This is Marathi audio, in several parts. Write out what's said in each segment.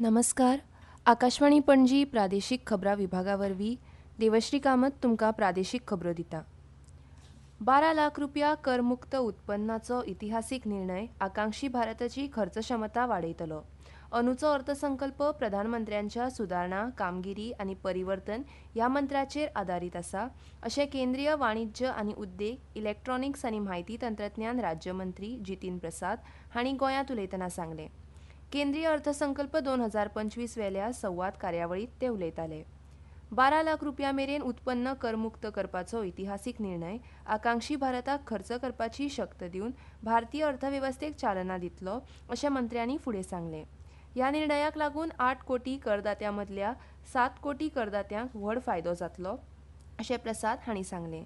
नमस्कार. आकाशवाणी पणजी प्रादेशीक खबरां विभागावरवीं देवश्री कामत तुमकां प्रादेशीक खबरो दिता. 12 लाख रुपया करमुक्त उत्पन्नाचो इतिहासीक निर्णय आकांक्षी भारताची खर्च क्षमता वाडयतलो. अंदूचो अर्थसंकल्प प्रधानमंत्र्यांच्या सुदारणा, कामगिरी आनी परिवर्तन ह्या मंत्राचेर आदारीत आसा, अशें केंद्रीय वाणिज्य आनी उद्देग, इलेक्ट्रॉनिक्स आनी म्हायती तंत्रज्ञान राज्यमंत्री जितीन प्रसाद हांणी गोंयांत उलयतना सांगलें. केंद्रीय अर्थसंकल्प 2025 वेल्या संवाद कार्यावळीत ते उलयताले. 12 लाख रुपया मेरेन उत्पन्न करमुक्त करपाचो इतिहासीक निर्णय आकांक्षी भारताक खर्च करपाची शक्त दिवन भारतीय अर्थवेवस्थेक चालना दितलो, अशें मंत्र्यांनी फुडें सांगलें. ह्या निर्णयाक लागून 8 कोटी करदात्यां मदल्या 7 कोटी करदात्यांक व्हड फायदो जातलो, अशें प्रसाद हांणी सांगलें.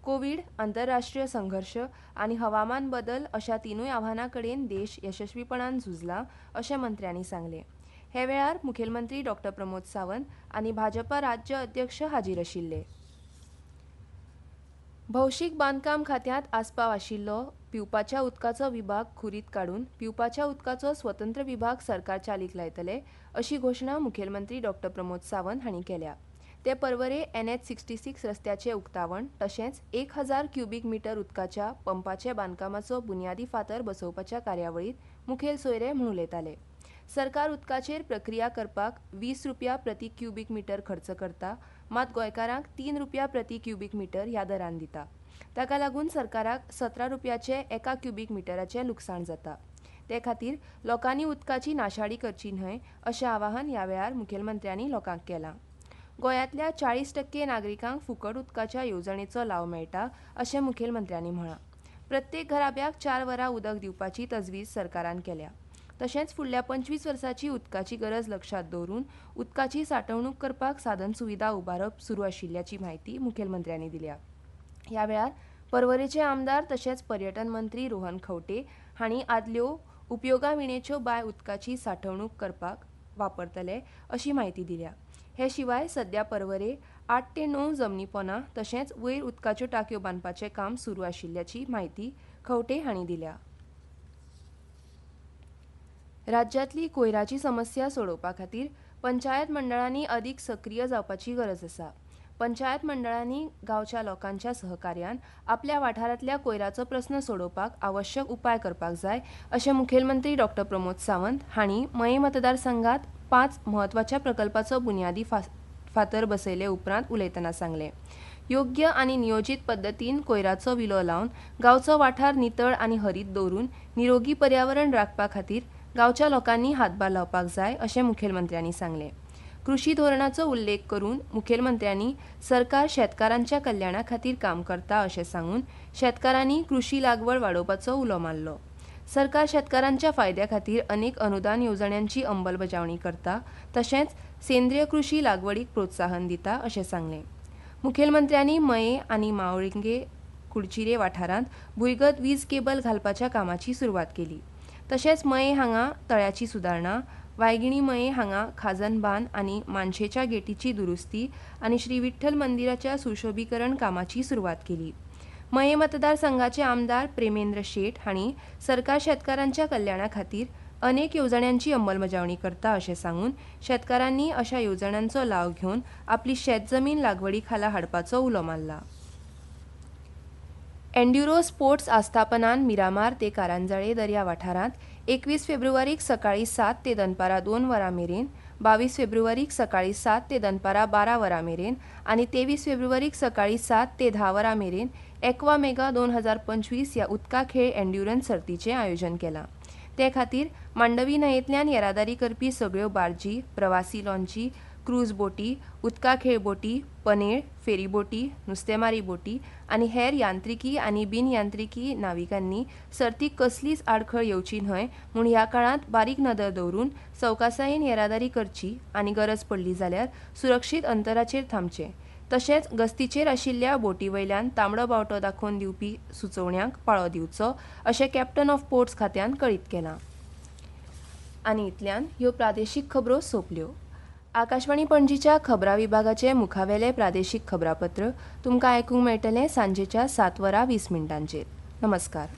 कोविड, आंतरराष्ट्रीय संघर्श आनी हवामान बदल अशा तिनूय आव्हानां कडेन देश यशस्वीपणान झुजला, अशें मंत्र्यांनी सांगलें. हे वेळार मुखेलमंत्री डॉ. प्रमोद सावंत आनी भाजपा राज्य अध्यक्ष हाजीर आशिल्ले. भौशीक बांदकाम खात्यांत आस्पाव आशिल्लो पिवपाच्या उदकाचो विभाग खुरीत काडून पिवपाच्या उदकाचो स्वतंत्र विभाग सरकार चालीक लायतले, अशी घोशणा मुखेलमंत्री डॉ. प्रमोद सावंत हांणी केल्या. ते परवरे NH 66 रस्त्याचें उक्तावण तशेंच 1000 क्युबिक मीटर उदकाच्या पंपाचे बांदकामाचो बुन्यादी फातर बसोवपाच्या कार्यावळीत मुखेल सोयरे म्हूण उलयताले. सरकार उदकाचेर प्रक्रिया करपाक 20 रुपया प्रति क्युबिक मीटर खर्च करता, मात गोंयकारांक 3 रुपया प्रति क्युबिक मीटर ह्या दरान दिता. ताका लागून सरकाराक 17 रुपयाचे एका क्युबिक मिटराचें लुकसाण जाता. ते खातीर लोकांनी उदकाची नाशाडी करची न्हय, अशें आवाहन ह्या वेळार मुखेलमंत्र्यांनी लोकांक केलां. गोंयांतल्या 40% नागरिकांक फुकट उदकाच्या येवजणेचो लाव मेळटा, अशें मुखेलमंत्र्यांनी म्हळां. प्रत्येक घराब्याक 4 वरां उदक दिवपाची तजवीज सरकारान केल्या. तशेंच फुडल्या 25 वर्सांची उदकाची गरज लक्षांत दवरून उदकाची सांठवणूक करपाक साधन सुविधा उबारप सुरू आशिल्ल्याची म्हायती मुखेलमंत्र्यांनी दिल्या. ह्या वेळार परवरेचे आमदार तशेंच पर्यटन मंत्री रोहन खंवटे हांणी आदल्यो उपयोगाविणेच्यो बांय उदकाची सांठवणूक करपाक वापरतले, अशी म्हायती दिल्या. हे शिवाय सध्या परवरे 8 ते 9 जमनी पोंदां तशेंच वयर उदकाच्यो टांकयो बांदपाचें काम सुरू आशिल्ल्याची म्हायती खंवटे हांणी दिल्या. राज्यांतली कोयराची समस्या सोडोवपा खातीर पंचायत मंडळांनी अदीक सक्रीय जावपाची गरज आसा. पंचायत मंडळांनी गांवच्या लोकांच्या सहकार्यान आपल्या वाठारांतल्या कोयराचो प्रस्न सोडोवपाक आवश्यक उपाय करपाक जाय, अशें मुखेलमंत्री डॉ. प्रमोद सावंत हांणी मये मतदारसंघात 5 म्हत्वाच्या प्रकल्पाचो बुन्यादी फातर बसयले उपरांत उलयतना सांगलें. योग्य आनी नियोजीत पद्दतीन कोयराचो विलो लावन गांवचो वाठार नितळ आनी हरीत दवरून निरोगी पर्यावरण राखपा खातीर गांवच्या लोकांनी हातभार लावपाक जाय, अशें मुखेलमंत्र्यांनी सांगलें. कृशी धोरणाचो उल्लेख करून मुखेलमंत्र्यांनी सरकार शेतकारांच्या कल्याणा खातीर काम करता, अशें सांगून शेतकारांनी कृशी लागवड वाडोवपाचो उलो मारलो. सरकार शेतकारांच्या फायद्या खातीर अनेक अनुदान येवजण्यांची अंमलबजावणी करता, तशेंच सेंद्रीय कृशी लागवडीक प्रोत्साहन दिता, अशें सांगलें. मुखेलमंत्र्यांनी मये आनी मावळिंगे कुडचिरे वाठारांत भुंयगत वीज केबल घालपाच्या कामाची सुरवात केली. तशेंच मये हांगा तळ्याची सुदारणा, वायगिणी मये हांगा खाजन बांद आनी मानशेच्या गेटीची दुरुस्ती आनी श्री विठ्ठल मंदिराच्या सुशोभीकरण कामाची सुरवात केली. मये मतदारसंघाचे आमदार प्रेमेंद्र शेट हांणी सरकार शेतकारांच्या कल्याणा खातीर अनेक येवजण्यांची अंमलबजावणी करता, अशें सांगून शेतकारांनी अशा येवजण्यांचो लाव घेवन आपली शेतजमीन लागवडी खाला हाडपाचो उलो मारला. एन्ड्युरो स्पोर्ट्स आस्थापनान मिरामार ते कारंजाळे दर्या वाठारांत 21 फेब्रुवारीक सकाळी 7 ते दनपारां 2 वरां मेरेन, 22 फेब्रुवारीक सकाळी 7 ते दनपारां 12 वरां मेरेन आनी 23 फेब्रुवारीक सकाळी 7 ते 10 वरां मेरेन एक्वा मेगा 2025 ह्या उदका खेळ एन्ड्युरन्स सर्तीचें आयोजन केलां. ते खातीर मांडवी न्हंयेंतल्यान येरादारी करपी सगळ्यो बार्जी, प्रवासी लॉन्ची, क्रूज बोटी, उदका खेळ बोटी, पनेळ, फेरी बोटी, नुस्तेमारी बोटी आनी हेर यांत्रिकी आनी बिनयांत्रिकी नाविकांनी सर्तीक कसलीच आडखळ येवची न्हय म्हूण ह्या काळांत बारीक नदर दवरून सवकासायेन येरादारी करची आनी गरज पडली जाल्यार सुरक्षीत अंतराचेर थांबचें. तशेंच गस्तीचेर आशिल्ल्या बोटी वयल्यान तांबडो बावटो दाखोवन दिवपी सुचोवण्यांक पाळो दिवचो, अशें कॅप्टन ऑफ पोर्ट्स खात्यान कळीत केलां. आनी इतल्यान ह्यो प्रादेशीक खबरो सोंपल्यो. आकाशवाणी पणजीच्या खबरां विभागाचे मुखावेले प्रादेशीक खबरापत्र तुमकां आयकूंक मेळटलें सांजेच्या 7 वरां 20 मिनटांचेर. नमस्कार.